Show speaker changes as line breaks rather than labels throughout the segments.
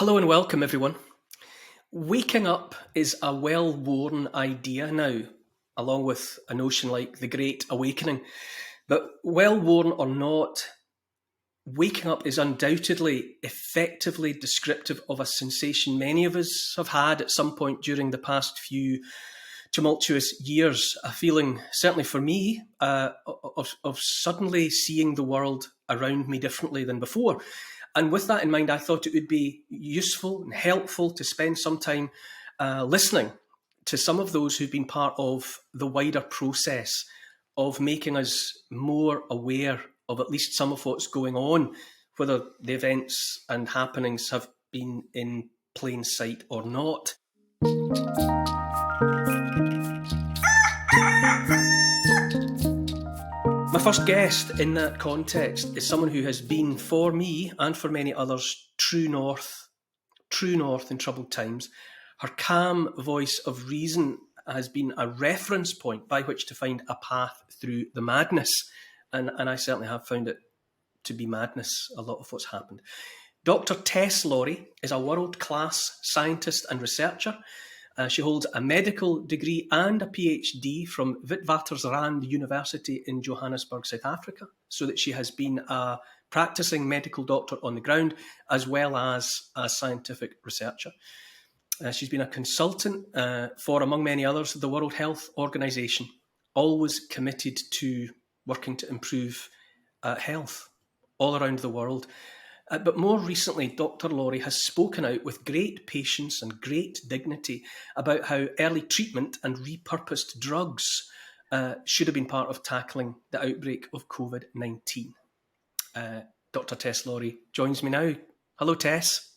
Hello and welcome, everyone. Waking up is a well-worn idea now, along with a notion like the Great Awakening. But well-worn or not, waking up is undoubtedly effectively descriptive of a sensation many of us have had at some point during the past few tumultuous years. A feeling, certainly for me, of suddenly seeing the world around me differently than before. And with that in mind, I thought it would be useful and helpful to spend some time listening to some of those who've been part of the wider process of making us more aware of at least some of what's going on, whether the events and happenings have been in plain sight or not. My first guest in that context is someone who has been, for me and for many others, true north in troubled times. Her calm voice of reason has been a reference point by which to find a path through the madness. And I certainly have found it to be madness, a lot of what's happened. Dr Tess Lawrie is a world-class scientist and researcher. She holds a medical degree and a PhD from Witwatersrand University in Johannesburg, South Africa, so that she has been a practicing medical doctor on the ground as well as a scientific researcher. She's been a consultant for, among many others, the World Health Organization, always committed to working to improve health all around the world. But more recently, Dr. Lawrie has spoken out with great patience and great dignity about how early treatment and repurposed drugs should have been part of tackling the outbreak of COVID-19. Dr. Tess Lawrie joins me now. Hello, Tess.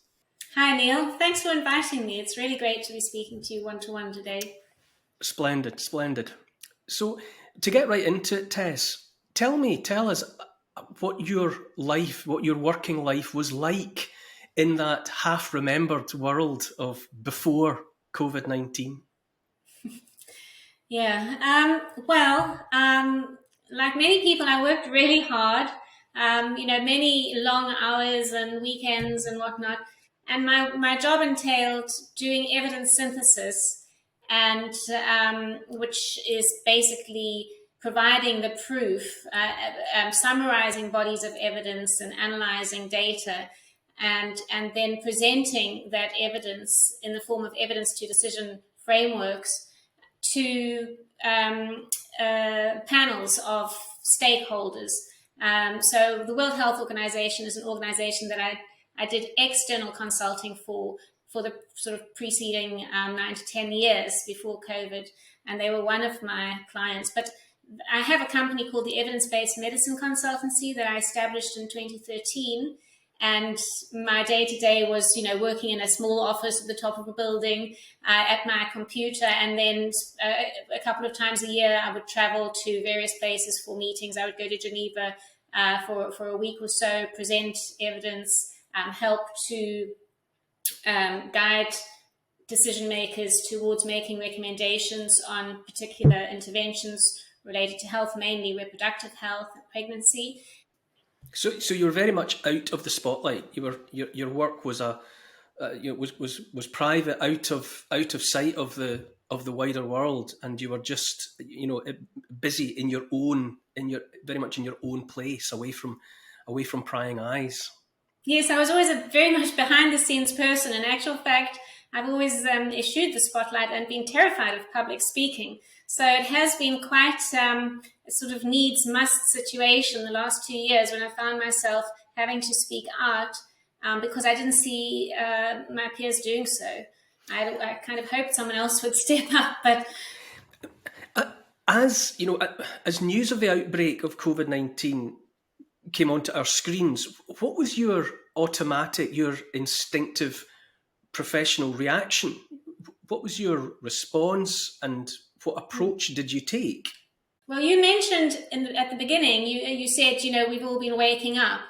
Hi, Neil. Thanks for inviting me. It's really great to be speaking to you one-to-one today.
Splendid. So, to get right into it, Tess, tell us what your working life was like in that half-remembered world of before COVID-19.
Yeah. Like many people, I worked really hard. Many long hours and weekends and whatnot. And my job entailed doing evidence synthesis, and which is basically providing the proof, summarizing bodies of evidence and analyzing data, and then presenting that evidence in the form of evidence to decision frameworks to panels of stakeholders. So the World Health Organization is an organization that I did external consulting for the sort of preceding 9 to 10 years before COVID, and they were one of my clients. But I have a company called the Evidence-Based Medicine Consultancy that I established in 2013. And my day-to-day was, working in a small office at the top of a building at my computer. And then a couple of times a year, I would travel to various places for meetings. I would go to Geneva for a week or so, present evidence, help to guide decision makers towards making recommendations on particular interventions related to health, mainly reproductive health and pregnancy.
So you're very much out of the spotlight. Your work was was private, out of sight of the wider world, and you were just busy in your very much in your own place, away from prying eyes.
Yes, I was always a very much behind the scenes person. In actual fact, I've always eschewed the spotlight and been terrified of public speaking. So it has been quite a sort of needs must situation the last 2 years when I found myself having to speak out because I didn't see my peers doing so. I kind of hoped someone else would step up, but
as news of the outbreak of COVID-19 came onto our screens, what was your instinctive professional reaction? What was your response, and what approach did you take?
Well, you mentioned at the beginning, you said, we've all been waking up.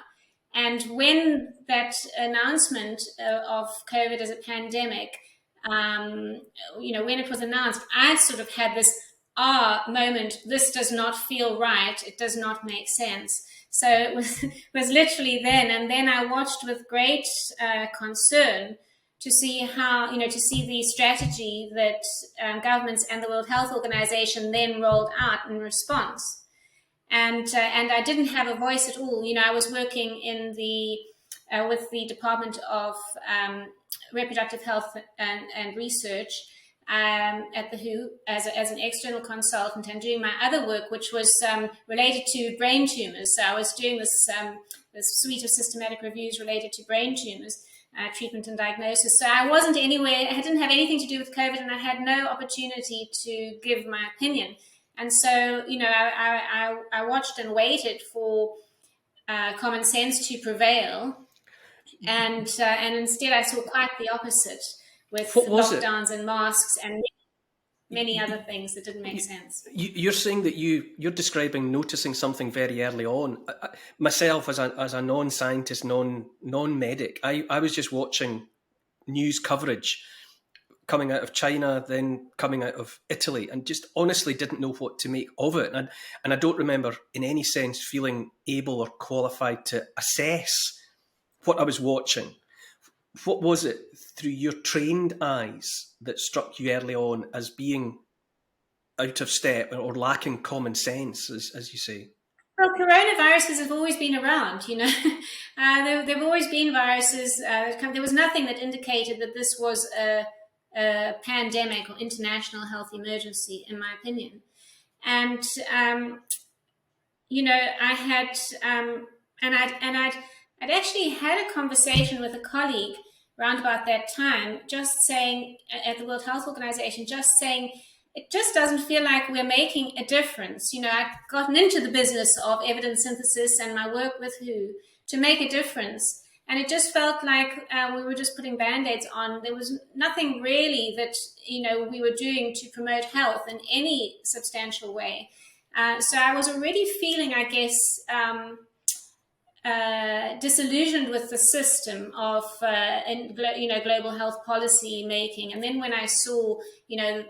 And when that announcement of COVID as a pandemic, when it was announced, I sort of had this moment, this does not feel right, it does not make sense. So it was literally then. And then I watched with great concern to see how, to see the strategy that governments and the World Health Organization then rolled out in response. And I didn't have a voice at all. I was working in the with the Department of Reproductive Health and Research at the WHO as an external consultant, and doing my other work, which was related to brain tumors. So I was doing this suite of systematic reviews related to brain tumors, treatment and diagnosis. So I wasn't anywhere, I didn't have anything to do with COVID, and I had no opportunity to give my opinion. And so, I watched and waited for common sense to prevail. And instead I saw quite the opposite, with lockdowns and masks and many other things that didn't make sense.
You're saying that you're describing noticing something very early on. Myself, as a non-scientist, non-medic, I was just watching news coverage coming out of China, then coming out of Italy, and just honestly didn't know what to make of it. And I don't remember in any sense feeling able or qualified to assess what I was watching. What was it through your trained eyes that struck you early on as being out of step or lacking common sense, as you say?
Well, coronaviruses have always been around, There have always been viruses. There was nothing that indicated that this was a pandemic or international health emergency, in my opinion. And, I had, I'd actually had a conversation with a colleague around about that time, just saying, at the World Health Organization, just saying, it just doesn't feel like we're making a difference. I'd gotten into the business of evidence synthesis and my work with WHO to make a difference. And it just felt like we were just putting Band-Aids on. There was nothing really that, we were doing to promote health in any substantial way. So I was already feeling, I guess, disillusioned with the system of global health policy making. And then when I saw the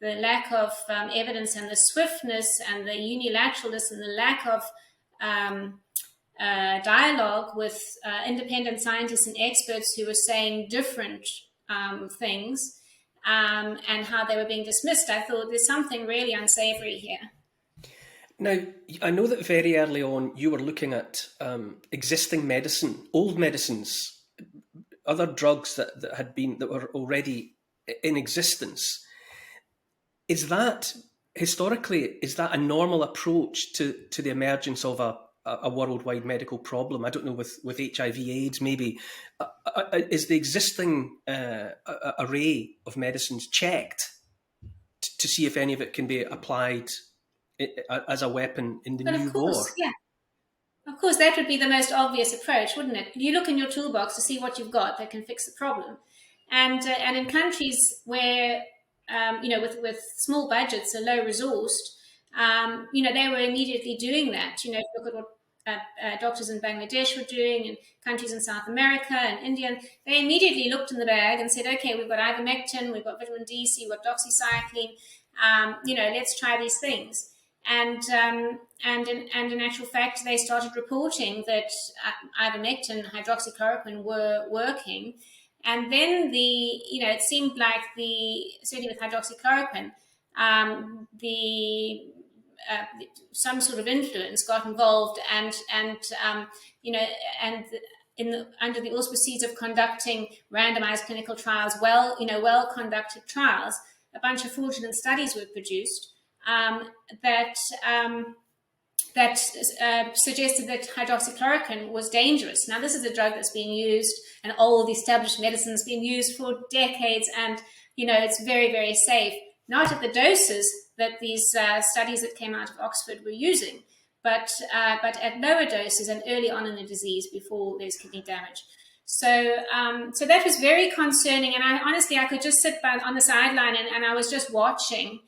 lack of evidence and the swiftness and the unilateralness and the lack of dialogue with independent scientists and experts who were saying different things, and how they were being dismissed, I thought there's something really unsavory here.
Now, I know that very early on you were looking at existing medicine, old medicines, other drugs that were already in existence. Is that a normal approach to the emergence of a worldwide medical problem? I don't know, with HIV/AIDS maybe. Is the existing array of medicines checked to see if any of it can be applied as a weapon in the new war?
Yeah. Of course, that would be the most obvious approach, wouldn't it? You look in your toolbox to see what you've got that can fix the problem. And in countries where, with small budgets and low resourced, they were immediately doing that. Look at what doctors in Bangladesh were doing, and countries in South America and India. They immediately looked in the bag and said, okay, we've got Ivermectin, we've got vitamin D, C, we've got doxycycline, let's try these things. And in actual fact, they started reporting that ivermectin, hydroxychloroquine were working. And then it seemed like certainly with hydroxychloroquine, some sort of influence got involved, and under the auspices of conducting randomized clinical trials, well conducted trials, a bunch of fraudulent studies were produced. That suggested that hydroxychloroquine was dangerous. Now, this is a drug that's been used, an old established medicine has been used for decades, and it's very, very safe. Not at the doses that these studies that came out of Oxford were using, but at lower doses and early on in the disease before there's kidney damage. So that was very concerning, and I could just sit back on the sideline and I was just watching.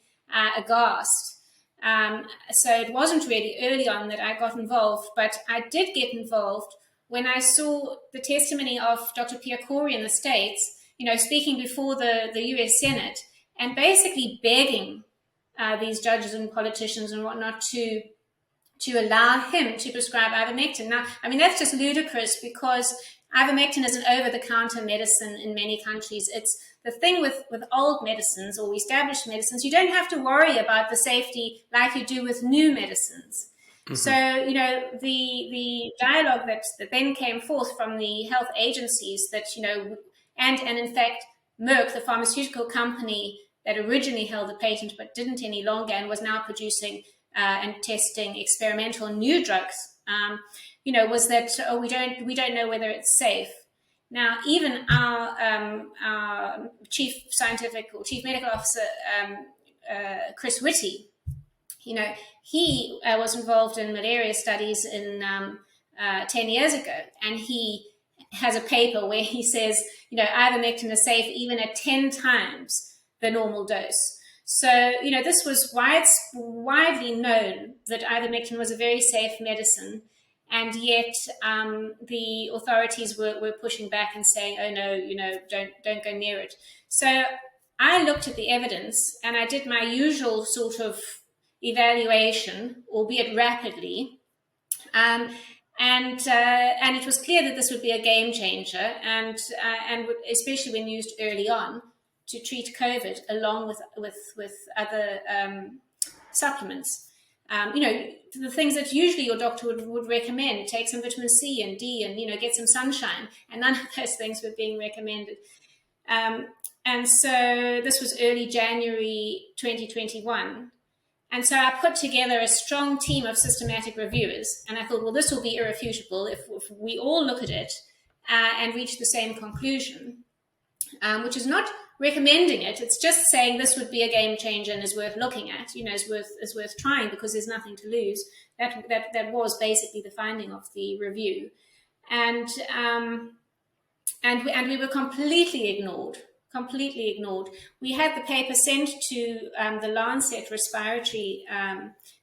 Aghast. So it wasn't really early on that I got involved, but I did get involved when I saw the testimony of Dr. Pierre Corey in the States, speaking before the US Senate and basically begging these judges and politicians and whatnot to to allow him to prescribe ivermectin. Now, I mean, that's just ludicrous, because ivermectin is an over-the-counter medicine in many countries. It's the thing with old medicines or established medicines, you don't have to worry about the safety like you do with new medicines. Mm-hmm. So, you know, the dialogue that then came forth from the health agencies that, you know, and in fact, Merck, the pharmaceutical company that originally held the patent but didn't any longer and was now producing and testing experimental new drugs, you know, was that we don't know whether it's safe. Now, even our chief scientific or chief medical officer, Chris Whitty, you know, he was involved in malaria studies in 10 years ago, and he has a paper where he says, you know, ivermectin is safe even at 10 times the normal dose. So, you know, this was widely known that ivermectin was a very safe medicine, and yet the authorities were pushing back and saying, oh no, you know, don't go near it. So I looked at the evidence and I did my usual sort of evaluation, albeit rapidly, and it was clear that this would be a game changer, and especially when used early on to treat COVID along with other supplements. You know, the things that usually your doctor would recommend: take some vitamin C and D, and, you know, get some sunshine. And none of those things were being recommended. And so this was early January 2021. And so I put together a strong team of systematic reviewers, and I thought, well, this will be irrefutable if we all look at it and reach the same conclusion, which is not recommending it. It's just saying this would be a game changer and is worth looking at, you know, is worth trying because there's nothing to lose. That was basically the finding of the review, and we were completely ignored. We had the paper sent to the Lancet Respiratory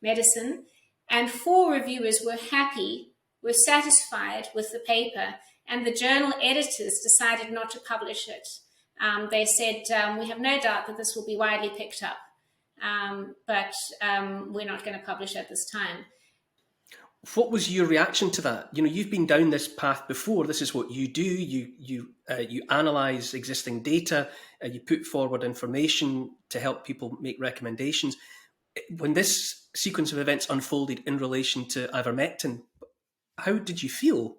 Medicine, and 4 reviewers were satisfied with the paper, and the journal editors decided not to publish it. They said, we have no doubt that this will be widely picked up, but we're not going to publish at this time.
What was your reaction to that? You know, you've been down this path before. This is what you do. You analyze existing data. You put forward information to help people make recommendations. When this sequence of events unfolded in relation to ivermectin, how did you feel?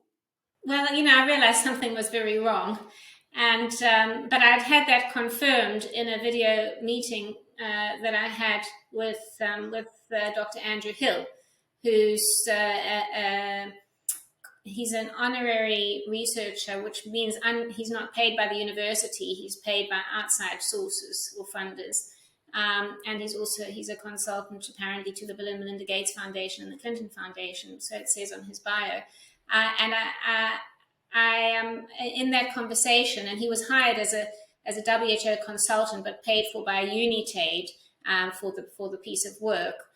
Well, you know, I realized something was very wrong, and but I'd had that confirmed in a video meeting that I had with Dr. Andrew Hill, who's he's an honorary researcher, which means he's not paid by the university. He's paid by outside sources or funders, and he's a consultant apparently to the Bill and Melinda Gates Foundation and the Clinton Foundation. So it says on his bio, and I am in that conversation, and he was hired as a WHO consultant, but paid for by Unitaid for the piece of work.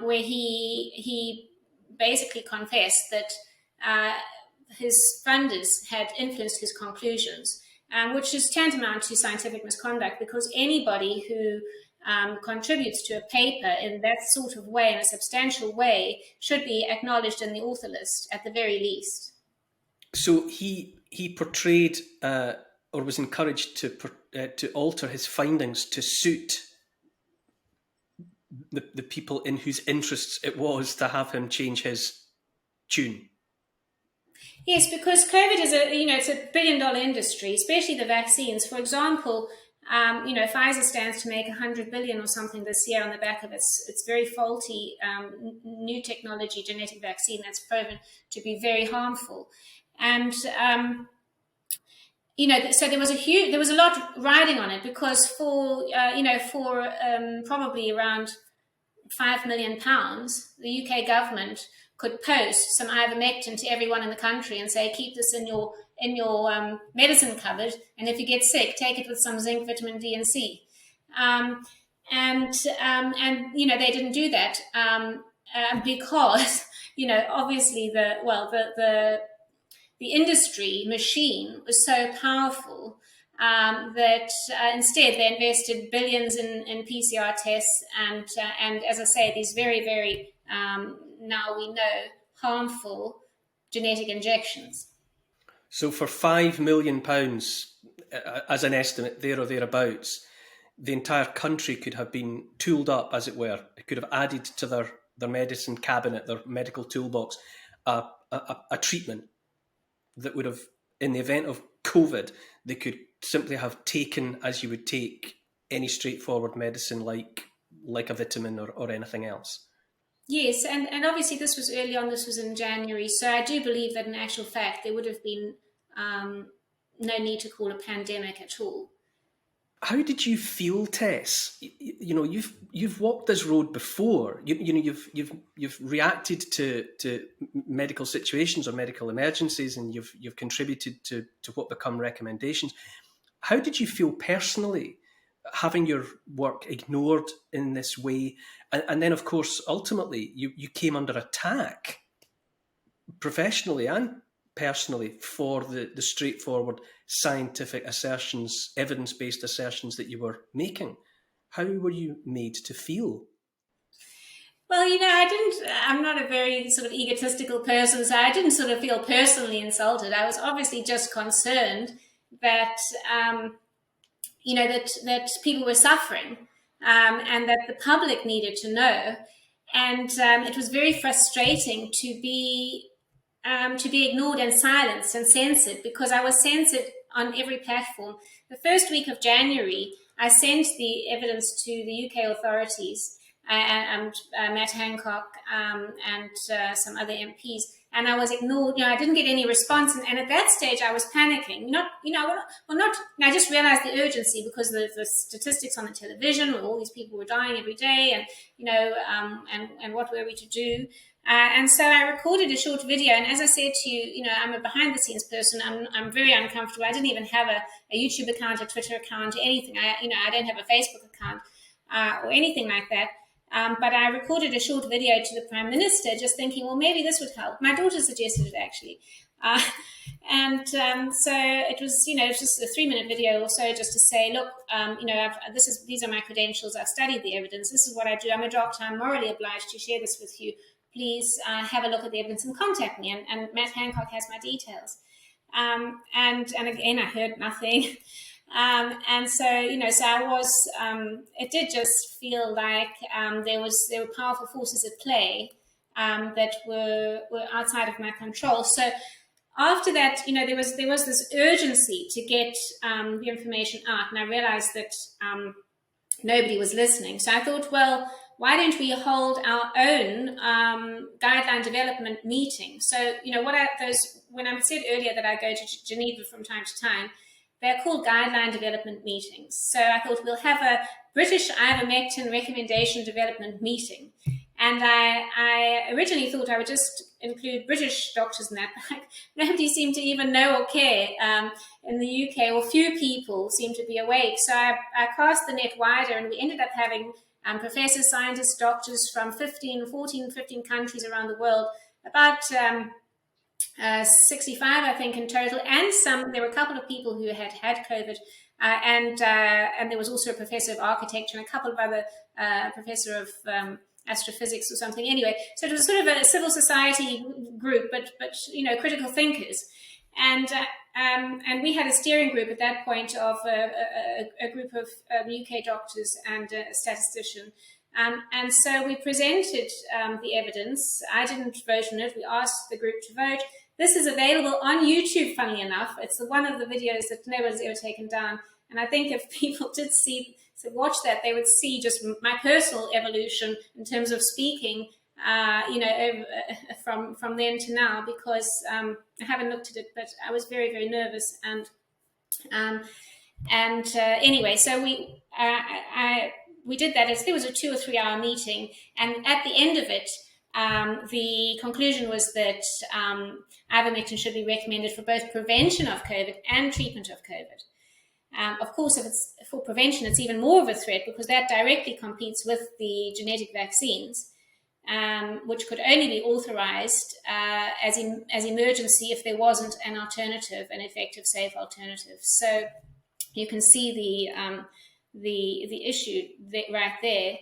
Where he basically confessed that his funders had influenced his conclusions, which is tantamount to scientific misconduct, because anybody who contributes to a paper in that sort of way, in a substantial way, should be acknowledged in the author list at the very least.
So he portrayed or was encouraged to alter his findings to suit the people in whose interests it was to have him change his tune.
Yes, because COVID is it's a $1 billion industry, especially the vaccines. For example, Pfizer stands to make 100 billion or something this year on the back of its very faulty new technology genetic vaccine that's proven to be very harmful. And so there was a lot riding on it, because for probably around £5 million, the UK government could post some ivermectin to everyone in the country and say, keep this in your medicine cupboard, and if you get sick, take it with some zinc, vitamin D, and C. And they didn't do that because obviously the industry machine was so powerful that instead they invested billions in PCR tests and as I say, these very, very now we know, harmful genetic injections.
So for £5 million, as an estimate, there or thereabouts, the entire country could have been tooled up, as it were. It could have added to their medicine cabinet, their medical toolbox, a treatment that would have, in the event of COVID, they could simply have taken as you would take any straightforward medicine like a vitamin or anything else.
Yes, and obviously this was early on, this was in January, so I do believe that in actual fact there would have been no need to call a pandemic at all.
How did you feel, Tess? You know, you've walked this road before. You've reacted to medical situations or medical emergencies, and you've contributed to what become recommendations. How did you feel personally, having your work ignored in this way, and then of course ultimately you came under attack professionally and personally for the straightforward scientific assertions, evidence-based assertions that you were making? How were you made to feel?
Well, I'm not a very sort of egotistical person, so I didn't sort of feel personally insulted. I was obviously just concerned that, that people were suffering, and that the public needed to know. And it was very frustrating to be ignored and silenced and censored, because I was censored on every platform. The first week of January, I sent the evidence to the UK authorities, and Matt Hancock, and some other MPs, and I was ignored. I didn't get any response, and at that stage, I was panicking. I just realized the urgency, because the statistics on the television, all these people were dying every day, and what were we to do? And so I recorded a short video, and as I said to you, I'm a behind-the-scenes person. I'm very uncomfortable. I didn't even have a YouTube account, a Twitter account, anything. I don't have a Facebook account or anything like that. But I recorded a short video to the Prime Minister, just thinking, well, maybe this would help. My daughter suggested it, actually. So it was, just a 3-minute video or so, just to say, look, these are my credentials. I've studied the evidence. This is what I do. I'm a doctor. I'm morally obliged to share this with you. Please have a look at the evidence and contact me. And Matt Hancock has my details. And again, I heard nothing. And so, so I was, it did just feel like there were powerful forces at play that were outside of my control. So after that, there was this urgency to get the information out, and I realized that nobody was listening. So I thought, well, why don't we hold our own guideline development meeting? So, when I said earlier that I go to Geneva from time to time, they're called guideline development meetings. So I thought we'll have a British Ivermectin recommendation development meeting. And I originally thought I would just include British doctors in that, but nobody seemed to even know or care in the UK, or few people seemed to be awake. So I cast the net wider, and we ended up having professors, scientists, doctors from 15 countries around the world, about 65, I think, in total, and there were a couple of people who had COVID, and there was also a professor of architecture and a couple of other professor of astrophysics or something. Anyway, so it was sort of a civil society group, but critical thinkers, and we had a steering group at that point of a group of UK doctors and a statistician. And so we presented the evidence. I didn't vote on it. We asked the group to vote. This is available on YouTube, funnily enough. It's one of the videos that nobody's ever taken down. And I think if people did watch that, they would see just my personal evolution in terms of speaking, from then to now, because I haven't looked at it, but I was very, very nervous. Anyway, so we did that. It was a 2 or 3 hour meeting, and at the end of it, the conclusion was that ivermectin should be recommended for both prevention of COVID and treatment of COVID. Of course, if it's for prevention, it's even more of a threat, because that directly competes with the genetic vaccines, which could only be authorized as emergency if there wasn't an alternative, an effective, safe alternative. So you can see the issue right there.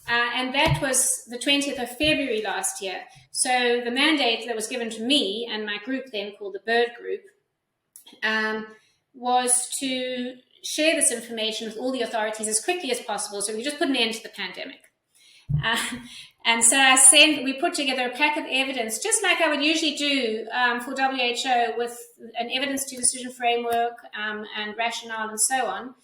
And that was the 20th of February last year. So the mandate that was given to me and my group then, called the Bird Group, was to share this information with all the authorities as quickly as possible so we could just put an end to the pandemic. And so we put together a pack of evidence, just like I would usually do for WHO, with an evidence to decision framework and rationale and so on.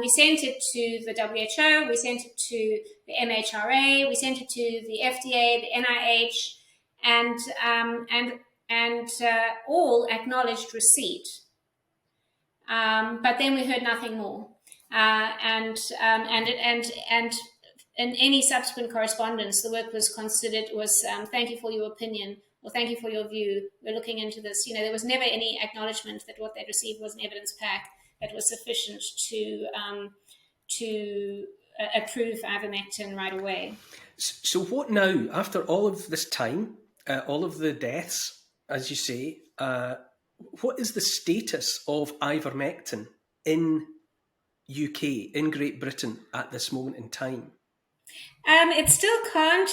We sent it to the WHO, we sent it to the MHRA, we sent it to the FDA, the NIH, and all acknowledged receipt. But then we heard nothing more. And in any subsequent correspondence, the work was considered was thank you for your opinion, or thank you for your view. We're looking into this. There was never any acknowledgement that what they'd received was an evidence pack that was sufficient to approve ivermectin right away.
So what now, after all of this time, all of the deaths, as you say, what is the status of ivermectin in UK, in Great Britain at this moment in time?
It still can't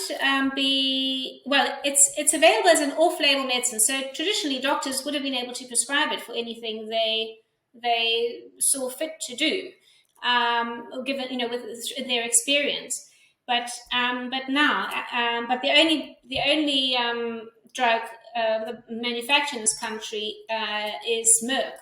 be, well, it's available as an off-label medicine. So traditionally doctors would have been able to prescribe it for anything they saw fit to do, given, with their experience. But now, the only drug manufactured in this country is Merck.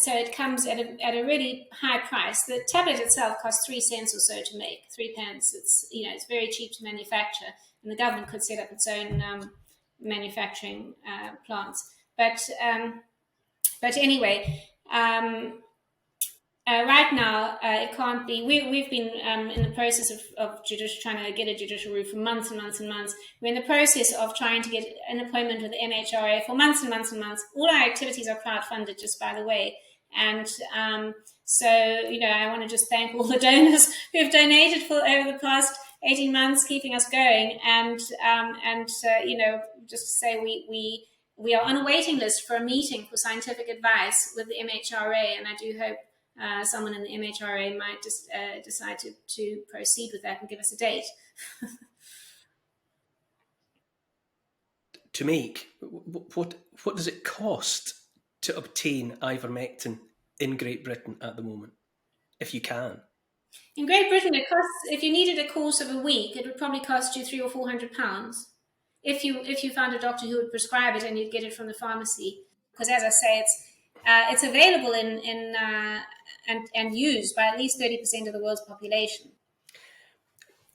So it comes at a really high price. The tablet itself costs 3 cents or so to make, 3 pence. It's very cheap to manufacture, and the government could set up its own manufacturing plants. But anyway, right now it can't be. We've been in the process of trying to get a judicial review for months and months and months. We're in the process of trying to get an appointment with the MHRA for months and months and months. All our activities are crowdfunded, just by the way. And so, I want to just thank all the donors who have donated for over the past 18 months, keeping us going. And just to say we are on a waiting list for a meeting for scientific advice with the MHRA, and I do hope someone in the MHRA might just decide to proceed with that and give us a date.
To make, what does it cost to obtain ivermectin in Great Britain at the moment, if you can?
In Great Britain, it costs, if you needed a course of a week, it would probably cost you £300 or £400 if you found a doctor who would prescribe it and you'd get it from the pharmacy. Because as I say, it's available and used by at least 30% of the world's population.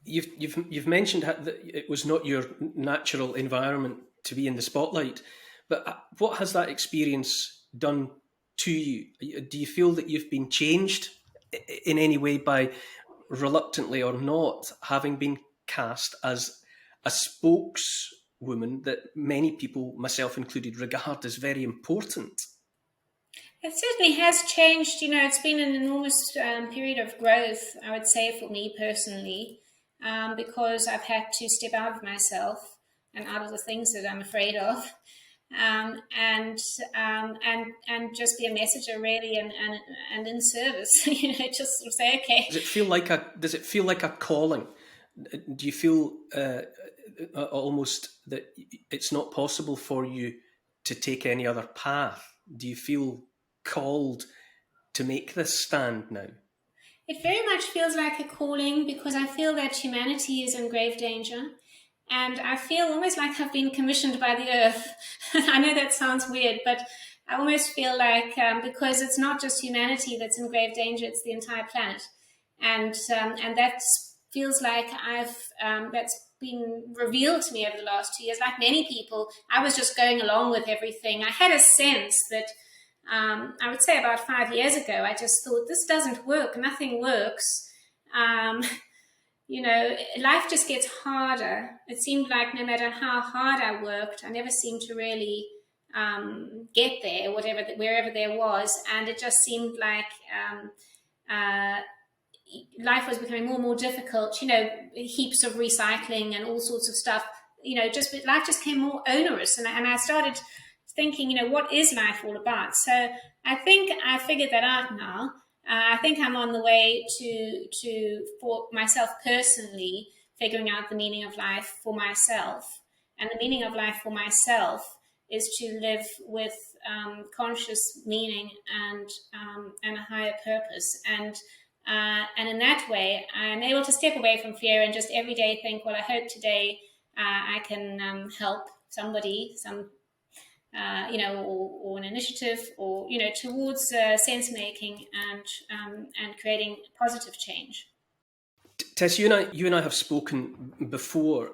You've mentioned that it was not your natural environment to be in the spotlight, but what has that experience done to you? Do you feel that you've been changed in any way by, reluctantly or not, having been cast as a spokeswoman that many people, myself included, regard as very important?
It certainly has changed. It's been an enormous period of growth, I would say, for me personally, because I've had to step out of myself and out of the things that I'm afraid of, and just be a messenger, really, and in service. Just sort of say, okay. Does
it feel like a calling? Do you feel almost that it's not possible for you to take any other path? Do you feel called to make this stand now?
It very much feels like a calling, because I feel that humanity is in grave danger, and I feel almost like I've been commissioned by the earth. I know that sounds weird, but I almost feel like because it's not just humanity that's in grave danger, it's the entire planet, and that feels like that's been revealed to me over the last 2 years. Like many people, I was just going along with everything. I had a sense that I would say about 5 years ago, I just thought, this doesn't work. Nothing works. Life just gets harder. It seemed like no matter how hard I worked, I never seemed to really get there, wherever there was. And it just seemed like life was becoming more and more difficult, heaps of recycling and all sorts of stuff, life just became more onerous. And I started thinking, what is life all about? So I think I figured that out now. I think I'm on the way to for myself personally, figuring out the meaning of life for myself. And the meaning of life for myself is to live with conscious meaning and a higher purpose. And in that way, I'm able to step away from fear and just every day think, well, I hope today I can help somebody, or an initiative, or towards sense making and creating positive change.
Tess, you and I have spoken before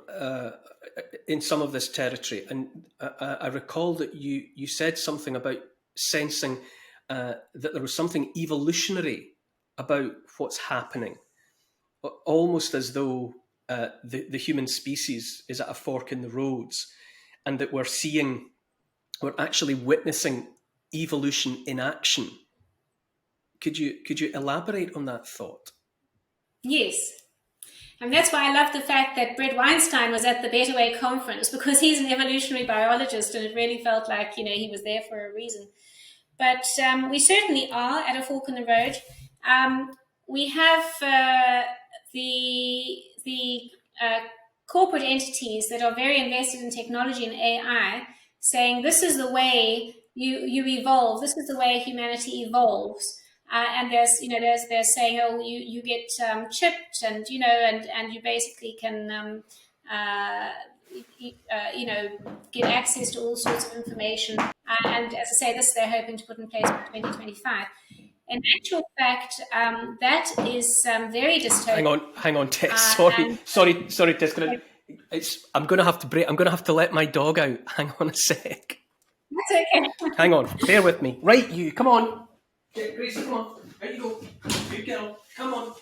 in some of this territory, and I recall that you said something about sensing that there was something evolutionary about what's happening, almost as though the human species is at a fork in the roads, and that we're actually witnessing evolution in action. Could you elaborate on that thought?
Yes. And that's why I love the fact that Brett Weinstein was at the Better Way conference, because he's an evolutionary biologist, and it really felt like, he was there for a reason. But we certainly are at a fork in the road. We have the corporate entities that are very invested in technology and AI saying this is the way you evolve, this is the way humanity evolves. And they're saying, oh, you get chipped, and and you basically can get access to all sorts of information. And as I say, this they're hoping to put in place by 2025. In actual fact, that is very dystopian.
Hang on, Tess. Sorry, Tess. I'm going to have to break. I'm going to have to let my dog out. Hang on a sec.
That's okay.
Hang on. Bear with me. Right, you. Come on. Gracie, come on. There you go. Good girl. Come on.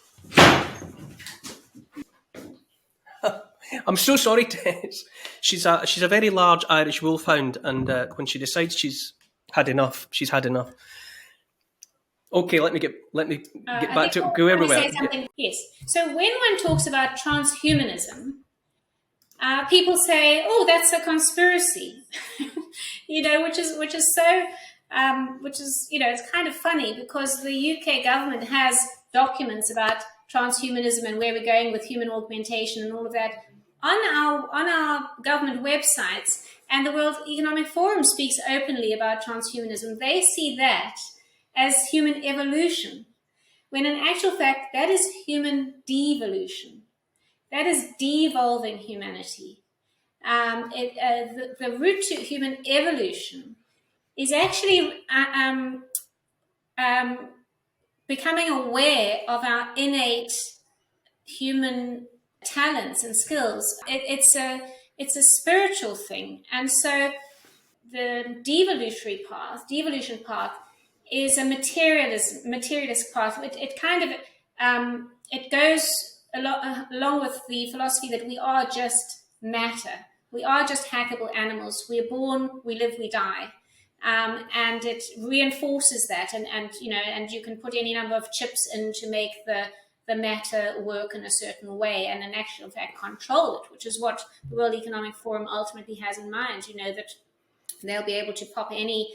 I'm so sorry, Tess. She's a very large Irish wolfhound, and when she decides she's had enough, she's had enough. Okay, let me get back to go everywhere.
Yes. So when one talks about transhumanism, people say, "Oh, that's a conspiracy," which is so. It's kind of funny because the UK government has documents about transhumanism and where we're going with human augmentation and all of that on our government websites, and the World Economic Forum speaks openly about transhumanism. They see that as human evolution, when in actual fact that is human devolution. That is devolving humanity. The route to human evolution is actually becoming aware of our innate human talents and skills. It's a spiritual thing, and so the devolution path, is a materialist path. It kind of it goes along with the philosophy that we are just matter. We are just hackable animals. We are born, we live, we die. And it reinforces that, and you can put any number of chips in to make the matter work in a certain way, and in actual fact control it, which is what the World Economic Forum ultimately has in mind. That they'll be able to pop any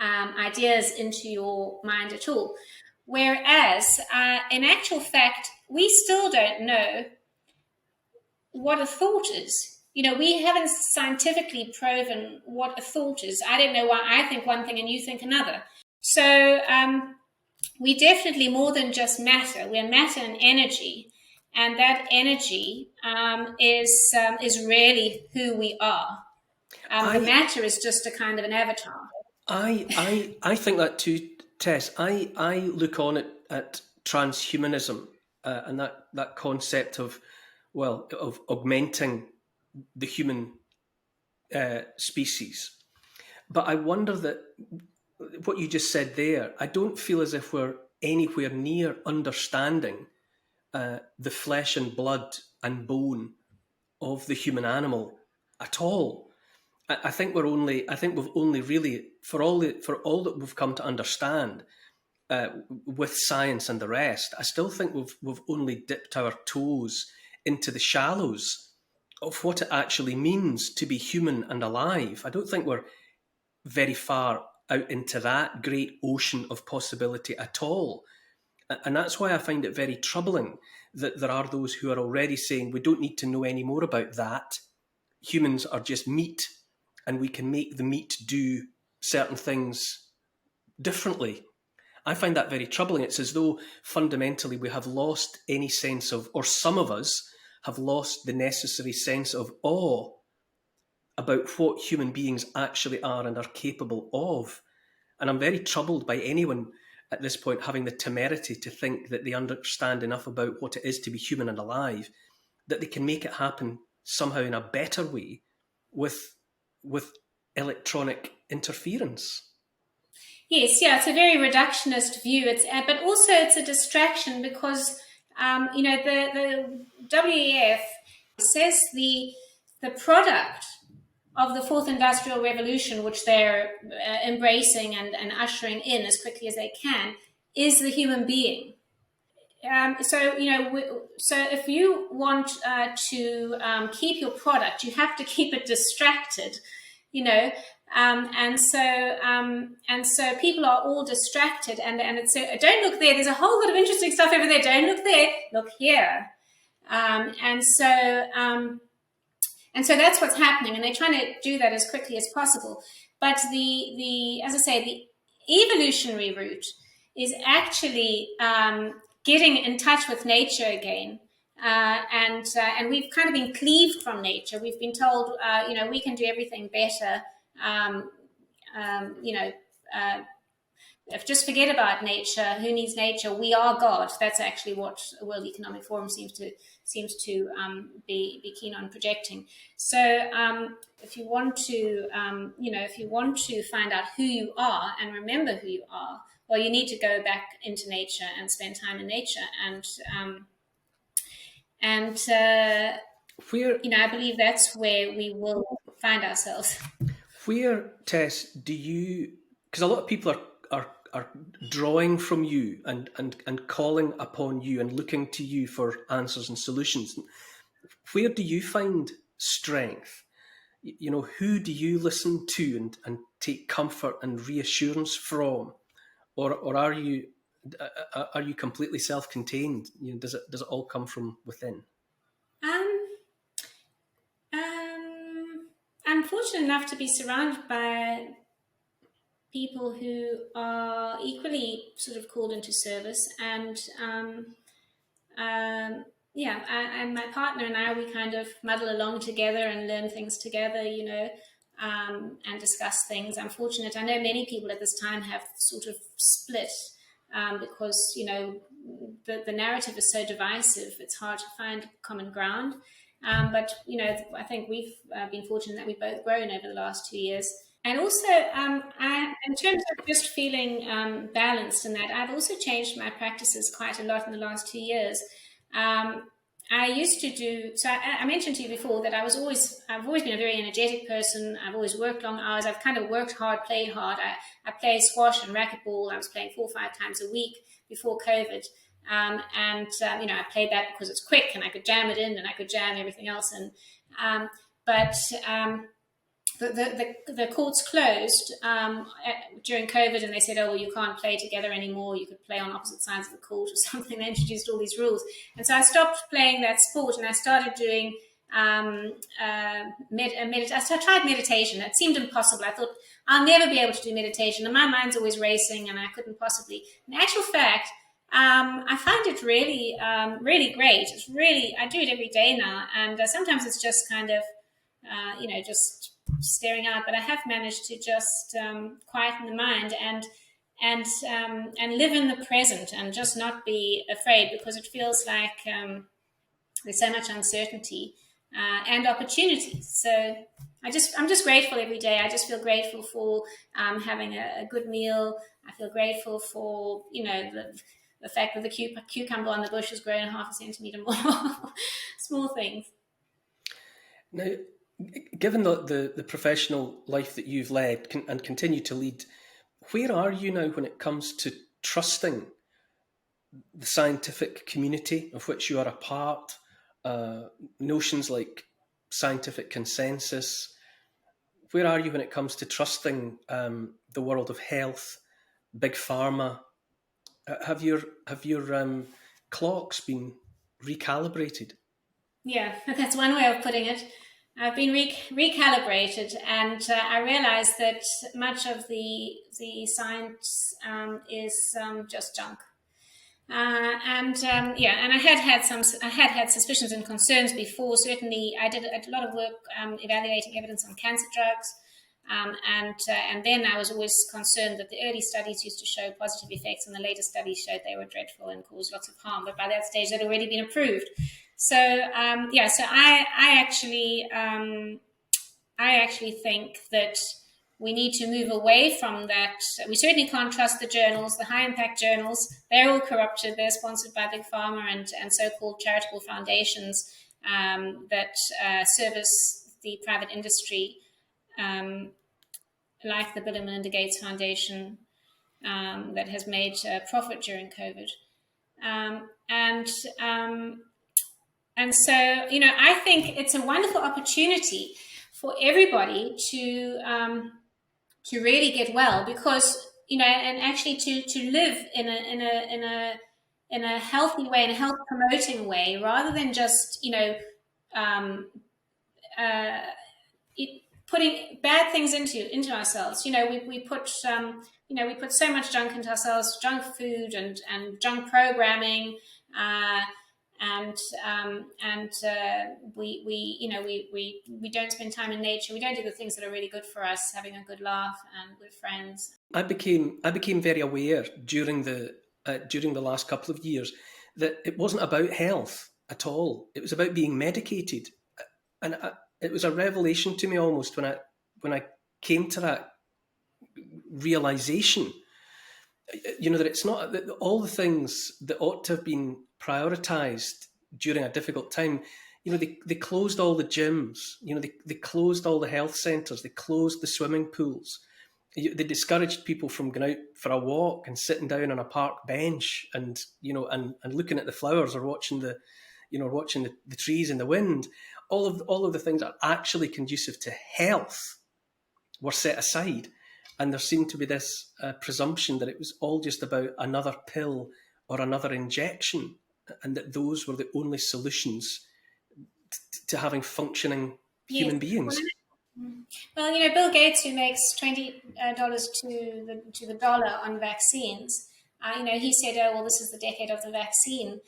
ideas into your mind at all. Whereas, in actual fact, we still don't know what a thought is. We haven't scientifically proven what a thought is. I don't know why I think one thing and you think another. So we definitely more than just matter. We're matter and energy, and that energy is really who we are. The matter is just a kind of an avatar.
I think that too, Tess. I look on it at transhumanism and that concept of augmenting the human species. But I wonder that what you just said there, I don't feel as if we're anywhere near understanding the flesh and blood and bone of the human animal at all. I think we've only really, for all that we've come to understand with science and the rest, I still think we've only dipped our toes into the shallows of what it actually means to be human and alive. I don't think we're very far out into that great ocean of possibility at all. And that's why I find it very troubling that there are those who are already saying we don't need to know any more about that. Humans are just meat, and we can make the meat do certain things differently. I find that very troubling. It's as though fundamentally we have lost any sense of, or some of us have lost the necessary sense of awe about what human beings actually are and are capable of. And I'm very troubled by anyone at this point having the temerity to think that they understand enough about what it is to be human and alive, that they can make it happen somehow in a better way with electronic interference.
Yes, yeah, it's a very reductionist view. But also it's a distraction because the WEF says the product of the fourth industrial revolution, which they're embracing and ushering in as quickly as they can, is the human being. So if you want to keep your product, you have to keep it distracted, and so people are all distracted, and it's don't look there. There's a whole lot of interesting stuff over there. Don't look there. Look here, and so that's what's happening, and they're trying to do that as quickly as possible. But the as I say, the evolutionary route is actually getting in touch with nature again. And we've kind of been cleaved from nature. We've been told, we can do everything better. If just forget about nature. Who needs nature? We are God. That's actually what the World Economic Forum seems to be keen on projecting. So if you want to find out who you are and remember who you are, well, you need to go back into nature and spend time in nature. I believe that's where we will find ourselves.
Where, Tess, do you? Because a lot of people are drawing from you and calling upon you and looking to you for answers and solutions. Where do you find strength? Who do you listen to and take comfort and reassurance from, or are you completely self-contained? Does it all come from within?
I'm fortunate enough to be surrounded by people who are equally sort of called into service, and and my partner and I, we kind of muddle along together and learn things together, and discuss things. I'm fortunate. I know many people at this time have sort of split because the narrative is so divisive. It's hard to find common ground. But I think we've been fortunate that we've both grown over the last 2 years. And also, in terms of just feeling balanced in that, I've also changed my practices quite a lot in the last 2 years. I used to do, so I mentioned to you before that I've always been a very energetic person. I've always worked long hours. I've kind of worked hard, played hard. I play squash and racquetball. I was playing 4 or 5 times a week before COVID. I played that because it's quick and I could jam it in and I could jam everything else in. But the courts closed during COVID, and they said, oh, well, you can't play together anymore. You could play on opposite sides of the court or something. They introduced all these rules. And so I stopped playing that sport and I started doing I tried meditation. It seemed impossible. I thought, I'll never be able to do meditation. And my mind's always racing and I couldn't possibly. In actual fact, I find it really, really great. It's really, I do it every day now. And sometimes it's just kind of, just staring out, but I have managed to just quieten the mind and live in the present and just not be afraid, because it feels like there's so much uncertainty and opportunity. So I'm just grateful every day. I just feel grateful for having a good meal. I feel grateful for the fact that the cucumber on the bush has grown 0.5 centimetre more. Small things.
Now, given the professional life that you've led and continue to lead, where are you now when it comes to trusting the scientific community of which you are a part? Notions like scientific consensus. Where are you when it comes to trusting the world of health, big pharma, Have your clocks been recalibrated?
Yeah, that's one way of putting it. I've been recalibrated, and I realized that much of the science is just junk. And I had had suspicions and concerns before. Certainly, I did a lot of work evaluating evidence on cancer drugs, and then I was always concerned that the early studies used to show positive effects, and the later studies showed they were dreadful and caused lots of harm. But by that stage, they'd already been approved. So I actually think that we need to move away from that. We certainly can't trust the journals, the high impact journals. They're all corrupted. They're sponsored by Big Pharma and so-called charitable foundations that service the private industry, like the Bill and Melinda Gates Foundation, that has made profit during COVID. And so, I think it's a wonderful opportunity for everybody to really get well, because and actually to live in a healthy way, in a health promoting way, rather than just putting bad things into ourselves. We put so much junk into ourselves, junk food and junk programming. We don't spend time in nature. We don't do the things that are really good for us, having a good laugh and with friends.
I became very aware during the last couple of years that it wasn't about health at all. It was about being medicated, and it was a revelation to me almost when I came to that realization. That it's not that all the things that ought to have been prioritized during a difficult time. They closed all the gyms. They closed all the health centers. They closed the swimming pools. They discouraged people from going out for a walk and sitting down on a park bench and looking at the flowers or watching the trees in the wind. All of the things that are actually conducive to health were set aside, and there seemed to be this presumption that it was all just about another pill or another injection, and that those were the only solutions to having functioning human beings.
Well, Bill Gates, who makes $20 to the dollar on vaccines, he said, "Oh, well, this is the decade of the vaccine,"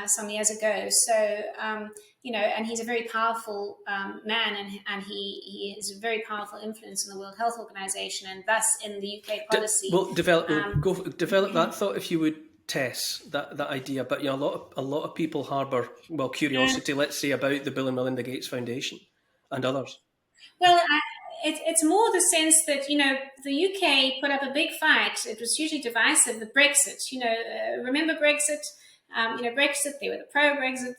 some years ago. So, and he's a very powerful man, and he is a very powerful influence in the World Health Organization, and thus in the UK policy.
Develop that thought, if you would, Tess, that idea. But a lot of people harbour curiosity, let's say, about the Bill and Melinda Gates Foundation and others.
Well, it's more the sense that, the UK put up a big fight. It was hugely divisive with Brexit. Remember Brexit? Brexit, they were the pro-Brexit,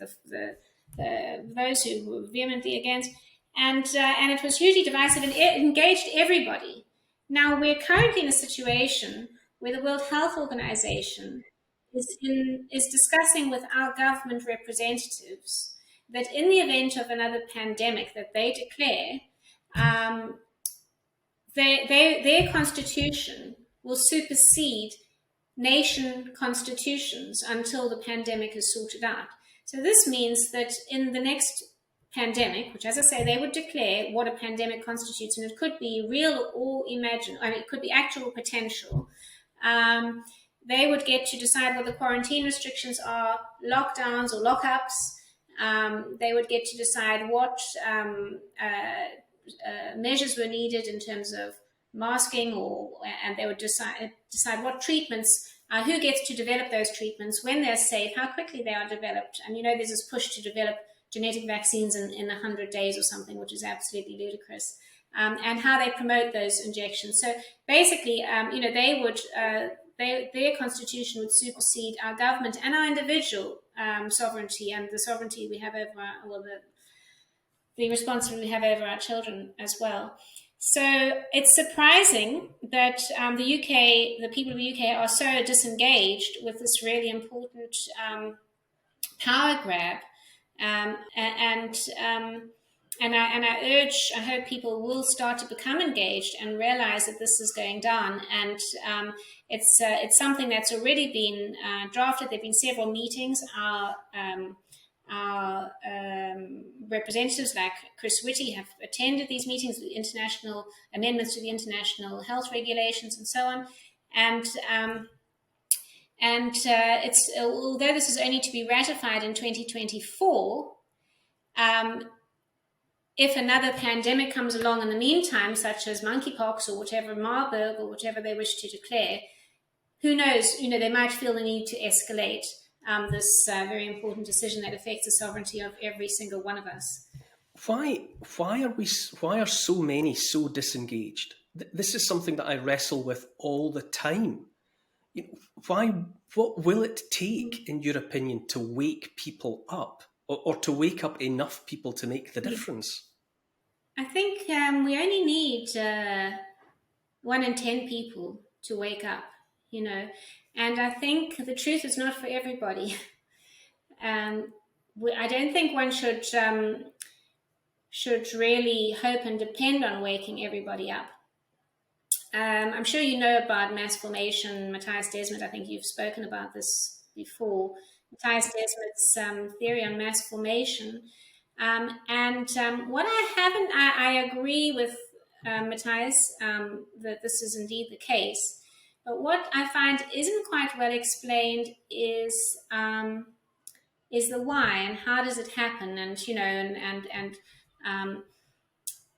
those who were vehemently against. And it was hugely divisive, and it engaged everybody. Now, we're currently in a situation where the World Health Organization is discussing with our government representatives that in the event of another pandemic that they declare, their constitution will supersede nation constitutions until the pandemic is sorted out. So this means that in the next pandemic, which, as I say, they would declare what a pandemic constitutes, and it could be real or imagined, it could be actual potential. They would get to decide what the quarantine restrictions are, lockdowns or lockups. They would get to decide what measures were needed in terms of masking, and they would decide what treatments, who gets to develop those treatments, when they're safe, how quickly they are developed. And there's this push to develop genetic vaccines in 100 days or something, which is absolutely ludicrous, and how they promote those injections. So basically, they would their constitution would supersede our government and our individual sovereignty, and the sovereignty we have over the responsibility we have over our children as well. So it's surprising that the people of the UK are so disengaged with this really important power grab, and I hope people will start to become engaged and realize that this is going down. And it's something that's already been drafted. There've been several meetings. Our representatives like Chris Whitty have attended these meetings, the international amendments to the international health regulations and so on. And it's although this is only to be ratified in 2024, if another pandemic comes along in the meantime, such as monkeypox or whatever, Marburg or whatever they wish to declare, who knows? They might feel the need to escalate this very important decision that affects the sovereignty of every single one of us.
Why are so many so disengaged? This is something that I wrestle with all the time. What will it take, in your opinion, to wake people up, or to wake up enough people to make the difference?
I think we only need 1 in 10 people to wake up, and I think the truth is not for everybody. I don't think one should really hope and depend on waking everybody up. I'm sure you know about mass formation. Matthias Desmet, I think you've spoken about this before. Matthias Desmet's theory on mass formation. What I agree with Matthias that this is indeed the case. But what I find isn't quite well explained is the why and how does it happen, and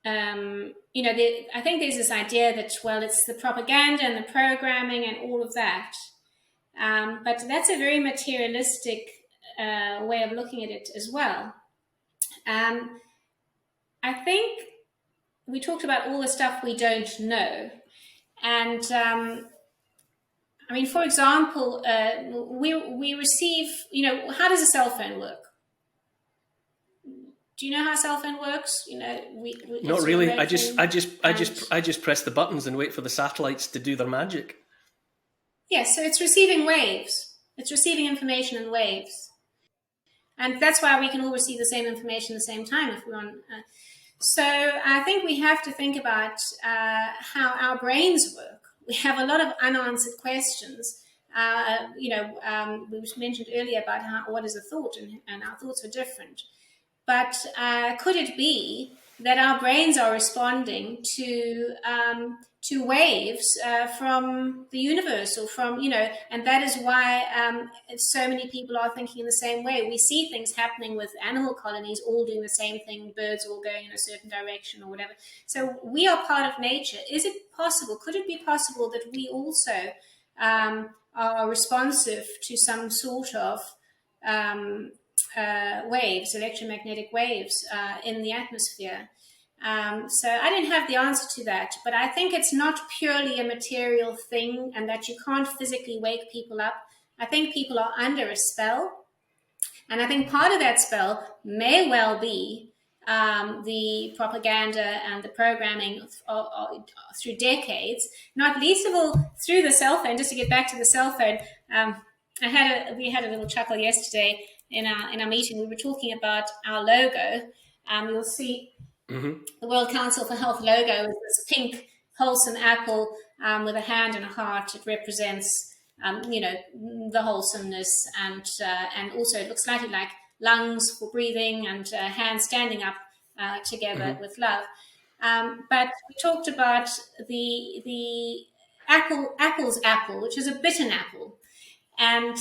I think there's this idea that, well, it's the propaganda and the programming and all of that, but that's a very materialistic way of looking at it as well. I think we talked about all the stuff we don't know, and for example, we receive, how does a cell phone work? Do you know how a cell phone works?
Not really. I just press the buttons and wait for the satellites to do their magic.
Yes, so it's receiving waves. It's receiving information in waves, and that's why we can all receive the same information at the same time if we're on. So I think we have to think about how our brains work. We have a lot of unanswered questions. We mentioned earlier about what is a thought, and our thoughts are different. But could it be that our brains are responding to waves from the universe, or from, and that is why so many people are thinking in the same way. We see things happening with animal colonies all doing the same thing, birds all going in a certain direction or whatever. So we are part of nature. Is it possible? Could it be possible that we also are responsive to some sort of waves, electromagnetic waves in the atmosphere? So I don't have the answer to that, but I think it's not purely a material thing and that you can't physically wake people up. I think people are under a spell, and I think part of that spell may well be the propaganda and the programming through decades, not least of all through the cell phone. Just to get back to the cell phone, we had a little chuckle yesterday in our meeting. We were talking about our logo. You'll see the World Council for Health logo is this pink, wholesome apple with a hand and a heart. It represents, the wholesomeness, and also it looks slightly like lungs for breathing, and hands standing up together with love. But we talked about the apple's apple, which is a bitten apple, and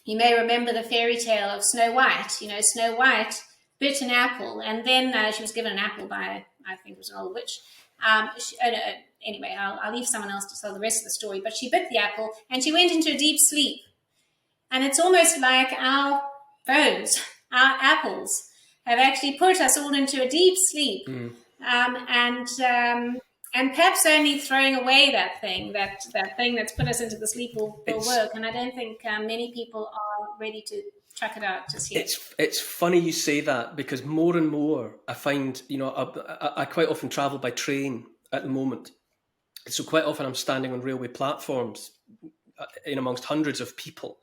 you may remember the fairy tale of Snow White. Snow White bit an apple, and then she was given an apple by, I think it was an old witch. Anyway, I'll leave someone else to tell the rest of the story. But she bit the apple, and she went into a deep sleep. And it's almost like our phones, our apples, have actually put us all into a deep sleep. And perhaps only throwing away that thing that's put us into the sleep will work. And I don't think many people are ready to chuck it out just yet.
It's funny you say that, because more and more I find, I quite often travel by train at the moment. So quite often I'm standing on railway platforms in amongst hundreds of people,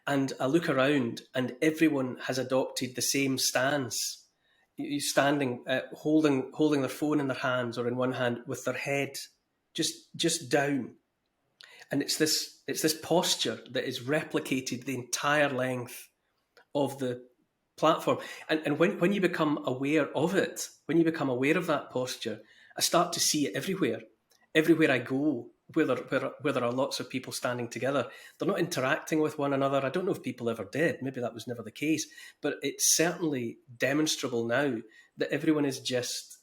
and I look around and everyone has adopted the same stance. you standing, holding their phone in their hands or in one hand with their head just down, and it's this posture that is replicated the entire length of the platform. And when you become aware of it, when you become aware of that posture, I start to see it everywhere. Everywhere I go, where there are lots of people standing together, they're not interacting with one another. I don't know if people ever did. Maybe that was never the case. But it's certainly demonstrable now that everyone is just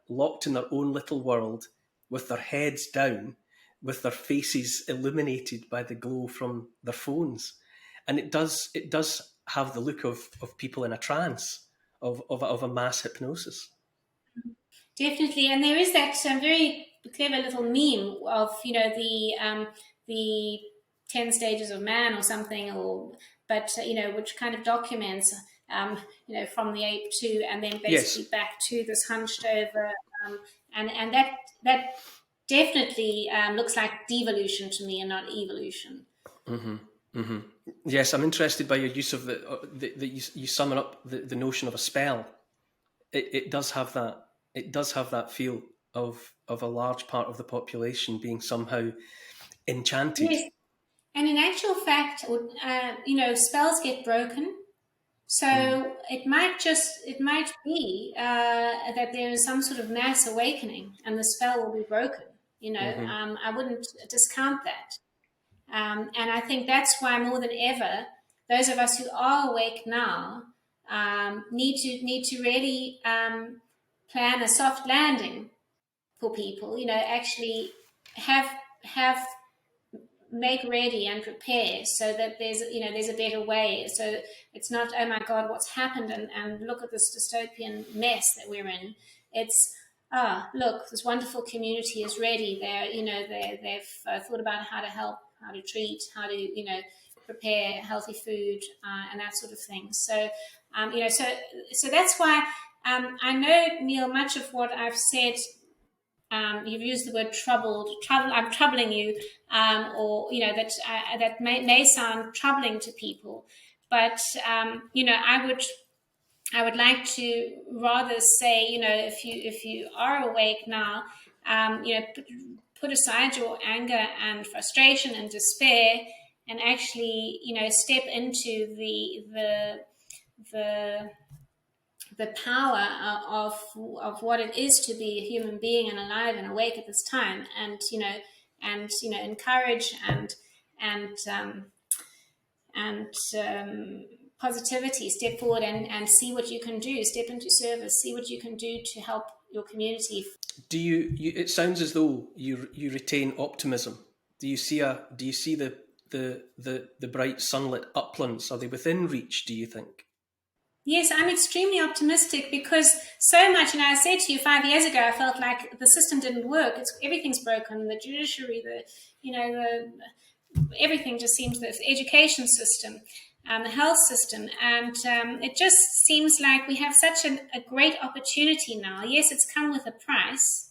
locked in their own little world with their heads down, with their faces illuminated by the glow from their phones. And it does have the look of people in a trance, of a mass hypnosis.
Definitely, and there is that very clever little meme of the 10 stages of man or something, but which kind of documents from the ape to, and then basically
Yes.
back to this hunched over, and that definitely looks like devolution to me and not evolution.
Mm-hmm. Mm-hmm. Yes, I'm interested by your use of you summon up the notion of a spell. It does have that. It does have that feel of a large part of the population being somehow enchanted.
Yes, and in actual fact, spells get broken. So it might be that there is some sort of mass awakening and the spell will be broken.
Mm-hmm.
I wouldn't discount that. And I think that's why more than ever, those of us who are awake now need to really plan a soft landing for people. Actually have make ready and prepare so that there's a better way. So it's not, oh my God, what's happened, and look at this dystopian mess that we're in. It's look, this wonderful community is ready. They've thought about how to help, how to treat, how to prepare healthy food and that sort of thing. So so that's why I know, Neil, much of what I've said. You've used the word trouble. I'm troubling you, or that may sound troubling to people, but I would like to rather say, if you are awake now, put aside your anger and frustration and despair, and actually, step into the power of what it is to be a human being and alive and awake at this time, and encourage and positivity. Step forward and see what you can do. Step into service. See what you can do to help your community.
Do you? It sounds as though you retain optimism. Do you see the bright sunlit uplands? Are they within reach, do you think?
Yes, I'm extremely optimistic because so much, and I said to you 5 years ago, I felt like the system didn't work. Everything's broken. The judiciary, everything just seems, the education system, the health system, and it just seems like we have such a great opportunity now. Yes, it's come with a price,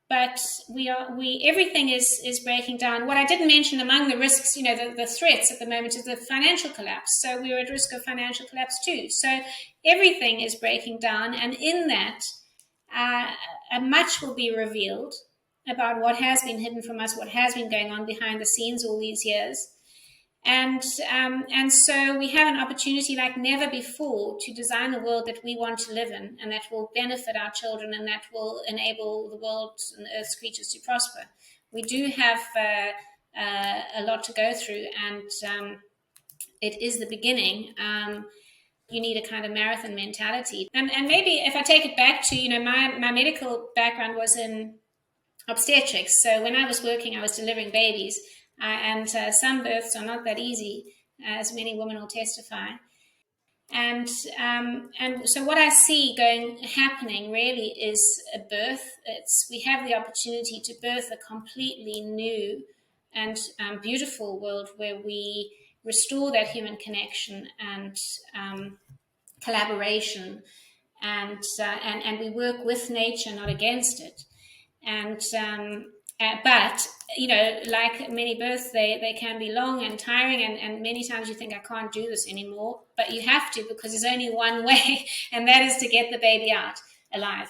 but everything is breaking down. What I didn't mention among the risks, the threats at the moment, is the financial collapse. So we're at risk of financial collapse too. So everything is breaking down, and in that, much will be revealed about what has been hidden from us, what has been going on behind the scenes all these years. And so we have an opportunity like never before to design the world that we want to live in, and that will benefit our children, and that will enable the world and Earth's creatures to prosper. We do have a lot to go through, and it is the beginning. You need a kind of marathon mentality. And maybe if I take it back to, my medical background was in obstetrics. So when I was working, I was delivering babies. And some births are not that easy, as many women will testify. And so what I see happening really is a birth. We have the opportunity to birth a completely new and beautiful world where we restore that human connection and collaboration, and we work with nature, not against it. And But, like many births, they can be long and tiring, and many times you think, I can't do this anymore. But you have to, because there's only one way, and that is to get the baby out alive.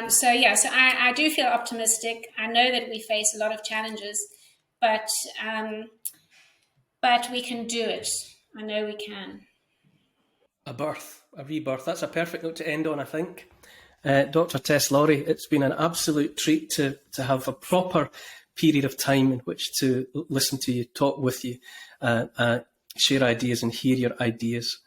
So I do feel optimistic. I know that we face a lot of challenges, but we can do it. I know we can.
A rebirth. That's a perfect note to end on, I think. Dr. Tess Lawrie, it's been an absolute treat to have a proper period of time in which to listen to you, talk with you, share ideas and hear your ideas.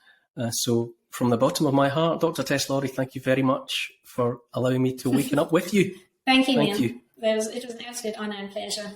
So from the bottom of my heart, Dr. Tess Lawrie, thank you very much for allowing me to waken up with you.
Thank you, Neil. It was an absolute honour and pleasure.